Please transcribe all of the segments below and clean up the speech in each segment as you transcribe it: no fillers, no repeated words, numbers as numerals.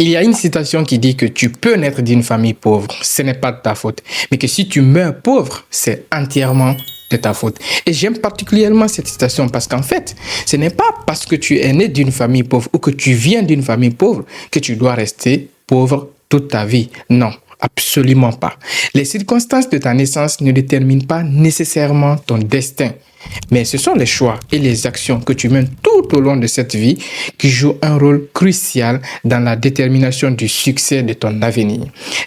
Il y a une citation qui dit que tu peux naître d'une famille pauvre, ce n'est pas de ta faute. Mais que si tu meurs pauvre, c'est entièrement de ta faute. Et j'aime particulièrement cette citation parce qu'en fait, ce n'est pas parce que tu es né d'une famille pauvre ou que tu viens d'une famille pauvre que tu dois rester pauvre toute ta vie. Non. Absolument pas. Les circonstances de ta naissance ne déterminent pas nécessairement ton destin, mais ce sont les choix et les actions que tu mènes tout au long de cette vie qui jouent un rôle crucial dans la détermination du succès de ton avenir.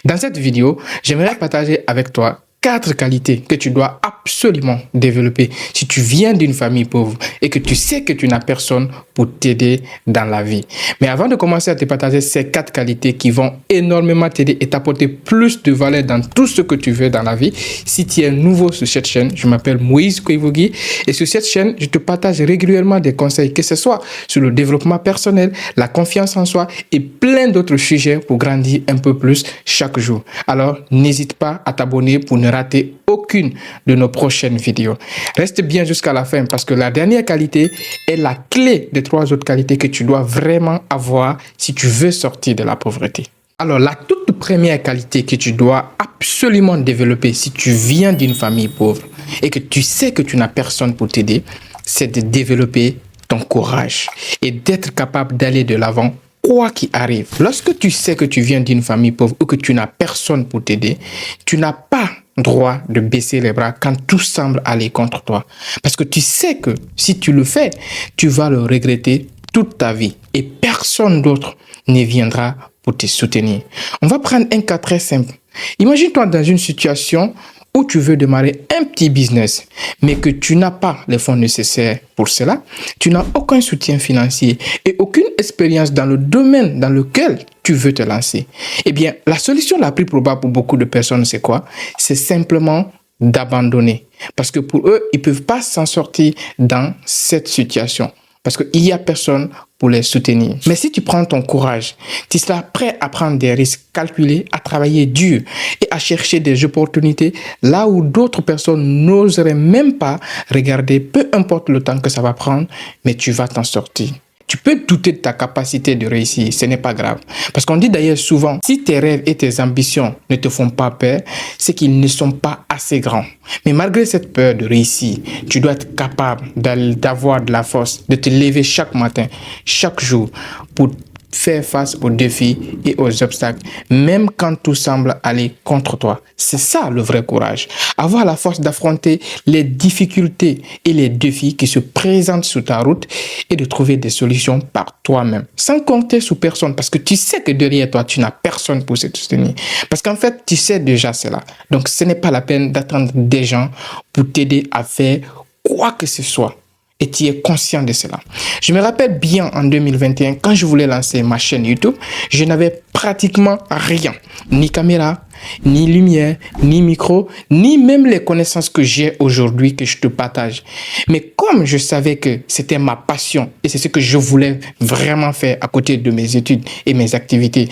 Dans cette vidéo, j'aimerais partager avec toi 4 qualités que tu dois absolument développer si tu viens d'une famille pauvre et que tu sais que tu n'as personne pour t'aider dans la vie. Mais avant de commencer à te partager ces 4 qualités qui vont énormément t'aider et t'apporter plus de valeur dans tout ce que tu veux dans la vie, si tu es nouveau sur cette chaîne, je m'appelle Moïse Koivougui et sur cette chaîne, je te partage régulièrement des conseils, que ce soit sur le développement personnel, la confiance en soi et plein d'autres sujets pour grandir un peu plus chaque jour. Alors, n'hésite pas à t'abonner pour ne rater aucune de nos prochaines vidéos. Reste bien jusqu'à la fin parce que la dernière qualité est la clé des 3 autres qualités que tu dois vraiment avoir si tu veux sortir de la pauvreté. Alors, la toute première qualité que tu dois absolument développer si tu viens d'une famille pauvre et que tu sais que tu n'as personne pour t'aider, c'est de développer ton courage et d'être capable d'aller de l'avant quoi qu'il arrive. Lorsque tu sais que tu viens d'une famille pauvre ou que tu n'as personne pour t'aider, tu n'as pas droit de baisser les bras quand tout semble aller contre toi. Parce que tu sais que si tu le fais, tu vas le regretter toute ta vie et personne d'autre ne viendra pour te soutenir. On va prendre un cas très simple. Imagine-toi dans une situation où tu veux démarrer un petit business, mais que tu n'as pas les fonds nécessaires pour cela, tu n'as aucun soutien financier et aucune expérience dans le domaine dans lequel tu veux te lancer. Eh bien, la solution la plus probable pour beaucoup de personnes, c'est quoi? C'est simplement d'abandonner. Parce que pour eux, ils ne peuvent pas s'en sortir dans cette situation. Parce qu'il n'y a personne pour les soutenir. Mais si tu prends ton courage, tu seras prêt à prendre des risques calculés, à travailler dur et à chercher des opportunités là où d'autres personnes n'oseraient même pas regarder, peu importe le temps que ça va prendre, mais tu vas t'en sortir. Tu peux douter de ta capacité de réussir, ce n'est pas grave. Parce qu'on dit d'ailleurs souvent, si tes rêves et tes ambitions ne te font pas peur, c'est qu'ils ne sont pas assez grands. Mais malgré cette peur de réussir, tu dois être capable d'avoir de la force, de te lever chaque matin, chaque jour, pour faire face aux défis et aux obstacles, même quand tout semble aller contre toi. C'est ça le vrai courage. Avoir la force d'affronter les difficultés et les défis qui se présentent sur ta route et de trouver des solutions par toi-même, sans compter sur personne, parce que tu sais que derrière toi, tu n'as personne pour te soutenir. Parce qu'en fait, tu sais déjà cela. Donc, ce n'est pas la peine d'attendre des gens pour t'aider à faire quoi que ce soit. Et tu es conscient de cela. Je me rappelle bien en 2021, quand je voulais lancer ma chaîne YouTube, je n'avais pratiquement rien. Ni caméra, ni lumière, ni micro, ni même les connaissances que j'ai aujourd'hui que je te partage. Mais comme je savais que c'était ma passion et c'est ce que je voulais vraiment faire à côté de mes études et mes activités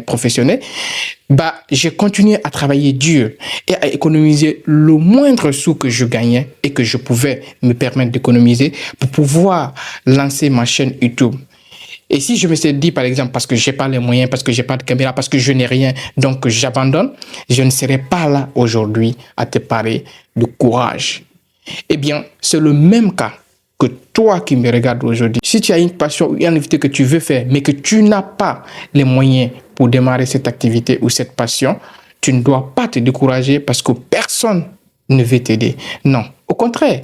professionnelles, j'ai continué à travailler dur et à économiser le moindre sou que je gagnais et que je pouvais me permettre d'économiser pour pouvoir lancer ma chaîne YouTube. Et si je me suis dit, par exemple, parce que j'ai pas les moyens, parce que j'ai pas de caméra, parce que je n'ai rien, donc j'abandonne, je ne serais pas là aujourd'hui à te parler de courage. Eh bien, c'est le même cas que toi qui me regardes aujourd'hui. Si tu as une passion ou une activité que tu veux faire, mais que tu n'as pas les moyens pour démarrer cette activité ou cette passion, tu ne dois pas te décourager parce que personne ne veut t'aider. Non, au contraire.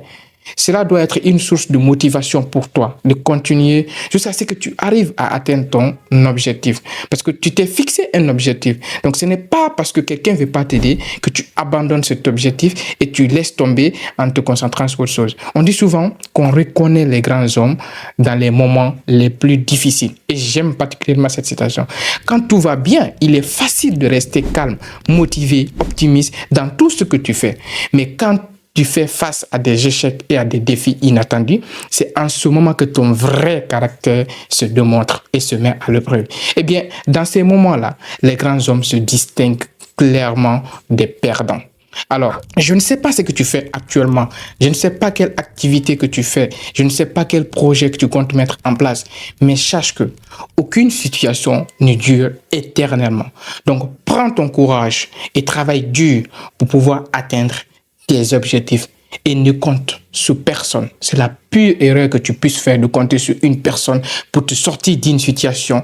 Cela doit être une source de motivation pour toi, de continuer jusqu'à ce que tu arrives à atteindre ton objectif. Parce que tu t'es fixé un objectif. Donc, ce n'est pas parce que quelqu'un ne veut pas t'aider que tu abandonnes cet objectif et tu laisses tomber en te concentrant sur autre chose. On dit souvent qu'on reconnaît les grands hommes dans les moments les plus difficiles. Et j'aime particulièrement cette citation. Quand tout va bien, il est facile de rester calme, motivé, optimiste dans tout ce que tu fais. Mais quand tu fais face à des échecs et à des défis inattendus, c'est en ce moment que ton vrai caractère se démontre et se met à l'épreuve. Eh bien, dans ces moments-là, les grands hommes se distinguent clairement des perdants. Alors, je ne sais pas ce que tu fais actuellement. Je ne sais pas quelle activité que tu fais. Je ne sais pas quel projet que tu comptes mettre en place. Mais sache que aucune situation ne dure éternellement. Donc, prends ton courage et travaille dur pour pouvoir atteindre tes objectifs. Et ne compte sur personne. C'est la pire erreur que tu puisses faire de compter sur une personne pour te sortir d'une situation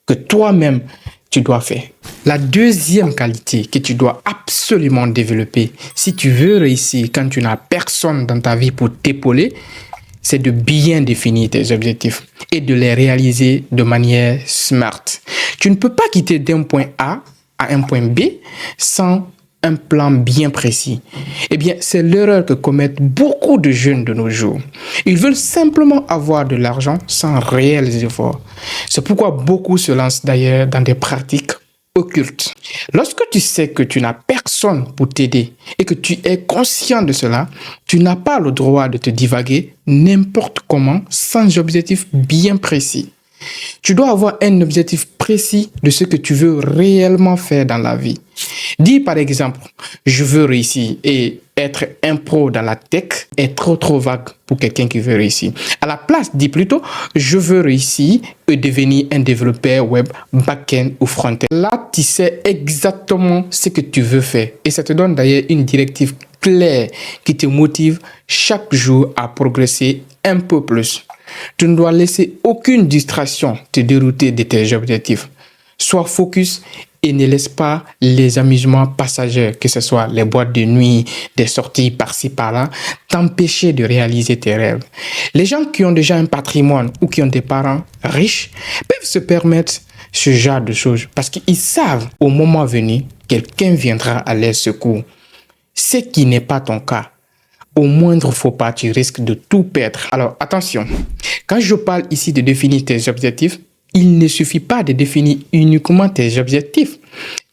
que toi-même tu dois faire. La deuxième qualité que tu dois absolument développer si tu veux réussir quand tu n'as personne dans ta vie pour t'épauler, c'est de bien définir tes objectifs et de les réaliser de manière smart. Tu ne peux pas quitter d'un point A à un point B sans un plan bien précis. Eh bien, c'est l'erreur que commettent beaucoup de jeunes de nos jours. Ils veulent simplement avoir de l'argent sans réels efforts. C'est pourquoi beaucoup se lancent d'ailleurs dans des pratiques occultes. Lorsque tu sais que tu n'as personne pour t'aider et que tu es conscient de cela, tu n'as pas le droit de te divaguer n'importe comment sans objectif bien précis. Tu dois avoir un objectif précis de ce que tu veux réellement faire dans la vie. Dis par exemple, je veux réussir et être un pro dans la tech est trop vague pour quelqu'un qui veut réussir. À la place, dis plutôt, je veux réussir et devenir un développeur web back-end ou front-end. Là, tu sais exactement ce que tu veux faire et ça te donne d'ailleurs une directive claire qui te motive chaque jour à progresser un peu plus. Tu ne dois laisser aucune distraction te dérouter de tes objectifs. Sois focus et ne laisse pas les amusements passagers, que ce soit les boîtes de nuit, des sorties par-ci par-là, t'empêcher de réaliser tes rêves. Les gens qui ont déjà un patrimoine ou qui ont des parents riches peuvent se permettre ce genre de choses parce qu'ils savent au moment venu, quelqu'un viendra à leur secours. Ce qui n'est pas ton cas. Au moindre faux pas, tu risques de tout perdre. Alors attention, quand je parle ici de définir tes objectifs, il ne suffit pas de définir uniquement tes objectifs.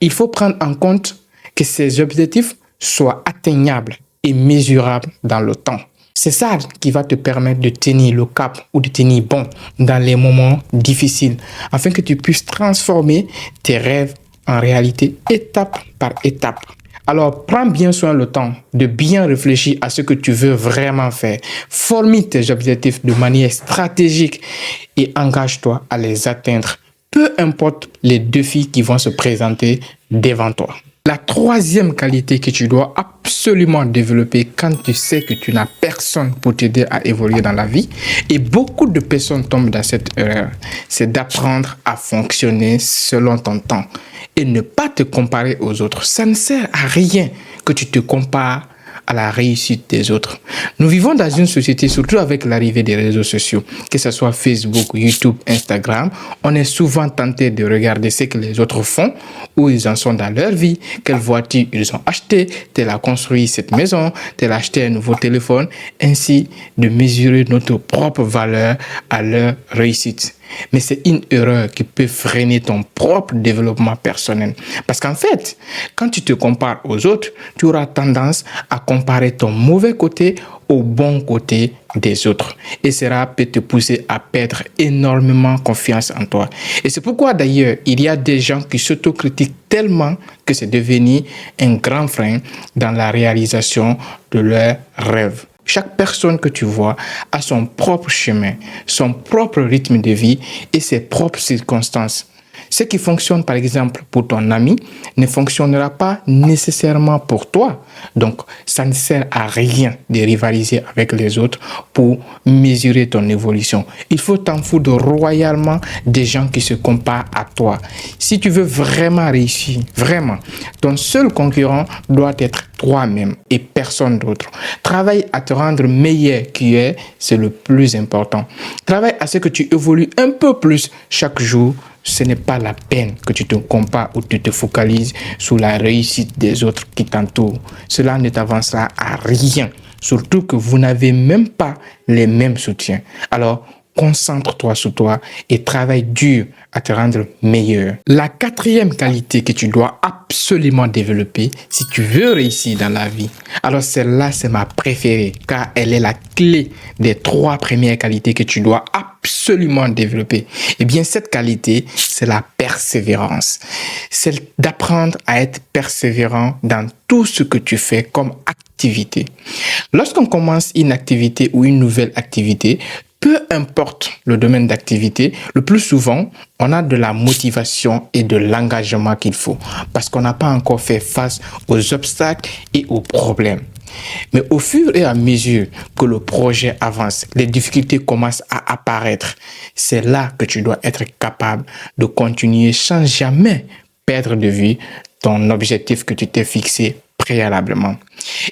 Il faut prendre en compte que ces objectifs soient atteignables et mesurables dans le temps. C'est ça qui va te permettre de tenir le cap ou de tenir bon dans les moments difficiles afin que tu puisses transformer tes rêves en réalité étape par étape. Alors, prends bien soin le temps de bien réfléchir à ce que tu veux vraiment faire. Formule tes objectifs de manière stratégique et engage-toi à les atteindre, peu importe les défis qui vont se présenter devant toi. La troisième qualité que tu dois absolument développer quand tu sais que tu n'as personne pour t'aider à évoluer dans la vie, et beaucoup de personnes tombent dans cette erreur, c'est d'apprendre à fonctionner selon ton temps et ne pas te comparer aux autres. Ça ne sert à rien que tu te compares à la réussite des autres. Nous vivons dans une société, surtout avec l'arrivée des réseaux sociaux, que ce soit Facebook, YouTube, Instagram, on est souvent tenté de regarder ce que les autres font, où ils en sont dans leur vie, quelle voiture ils ont acheté, tel a construit cette maison, tel a acheté un nouveau téléphone, ainsi de mesurer notre propre valeur à leur réussite. Mais c'est une erreur qui peut freiner ton propre développement personnel. Parce qu'en fait, quand tu te compares aux autres, tu auras tendance à comparer ton mauvais côté au bon côté des autres. Et cela peut te pousser à perdre énormément confiance en toi. Et c'est pourquoi d'ailleurs, il y a des gens qui s'autocritiquent tellement que c'est devenu un grand frein dans la réalisation de leurs rêves. Chaque personne que tu vois a son propre chemin, son propre rythme de vie et ses propres circonstances. Ce qui fonctionne par exemple pour ton ami ne fonctionnera pas nécessairement pour toi. Donc, ça ne sert à rien de rivaliser avec les autres pour mesurer ton évolution. Il faut t'en foutre royalement des gens qui se comparent à toi. Si tu veux vraiment réussir, vraiment, ton seul concurrent doit être toi-même et personne d'autre. Travaille à te rendre meilleur qui est, c'est le plus important. Travaille à ce que tu évolues un peu plus chaque jour. Ce n'est pas la peine que tu te compares ou tu te focalises sur la réussite des autres qui t'entourent. Cela ne t'avancera à rien. Surtout que vous n'avez même pas les mêmes soutiens. Alors, concentre-toi sur toi et travaille dur à te rendre meilleur. La quatrième qualité que tu dois absolument développer si tu veux réussir dans la vie, alors celle-là, c'est ma préférée car elle est la clé des 3 premières qualités que tu dois absolument développer. Eh bien, cette qualité, c'est la persévérance. C'est d'apprendre à être persévérant dans tout ce que tu fais comme activité. Lorsqu'on commence une activité ou une nouvelle activité, peu importe le domaine d'activité, le plus souvent, on a de la motivation et de l'engagement qu'il faut parce qu'on n'a pas encore fait face aux obstacles et aux problèmes. Mais au fur et à mesure que le projet avance, les difficultés commencent à apparaître. C'est là que tu dois être capable de continuer sans jamais perdre de vue ton objectif que tu t'es fixé préalablement.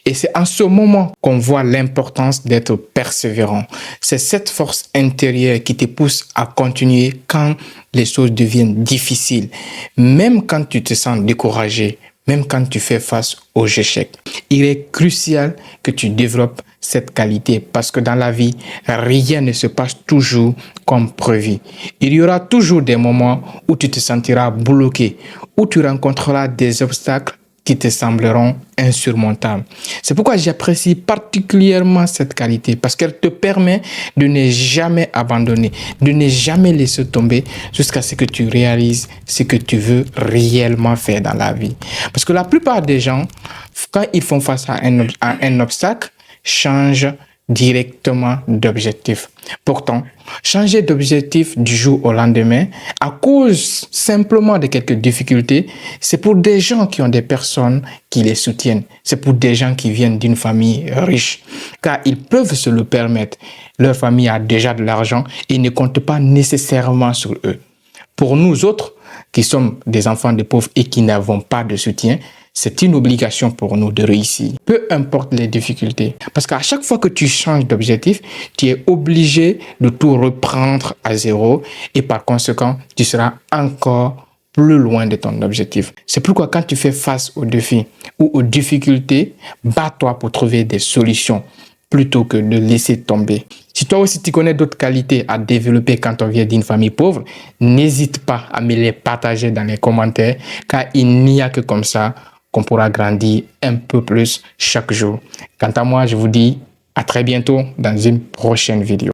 Et c'est en ce moment qu'on voit l'importance d'être persévérant. C'est cette force intérieure qui te pousse à continuer quand les choses deviennent difficiles, même quand tu te sens découragé, même quand tu fais face aux échecs. Il est crucial que tu développes cette qualité parce que dans la vie, rien ne se passe toujours comme prévu. Il y aura toujours des moments où tu te sentiras bloqué, où tu rencontreras des obstacles qui te sembleront insurmontables. C'est pourquoi j'apprécie particulièrement cette qualité parce qu'elle te permet de ne jamais abandonner, de ne jamais laisser tomber jusqu'à ce que tu réalises ce que tu veux réellement faire dans la vie. Parce que la plupart des gens, quand ils font face à un obstacle, changent directement d'objectif. Pourtant, changer d'objectif du jour au lendemain à cause simplement de quelques difficultés, c'est pour des gens qui ont des personnes qui les soutiennent. C'est pour des gens qui viennent d'une famille riche, car ils peuvent se le permettre. Leur famille a déjà de l'argent et ne compte pas nécessairement sur eux. Pour nous autres, qui sommes des enfants de pauvres et qui n'avons pas de soutien, c'est une obligation pour nous de réussir, peu importe les difficultés. Parce qu'à chaque fois que tu changes d'objectif, tu es obligé de tout reprendre à zéro et par conséquent, tu seras encore plus loin de ton objectif. C'est pourquoi quand tu fais face aux défis ou aux difficultés, bats-toi pour trouver des solutions plutôt que de laisser tomber. Si toi aussi tu connais d'autres qualités à développer quand on vient d'une famille pauvre, n'hésite pas à me les partager dans les commentaires car il n'y a que comme ça qu'on pourra grandir un peu plus chaque jour. Quant à moi, je vous dis à très bientôt dans une prochaine vidéo.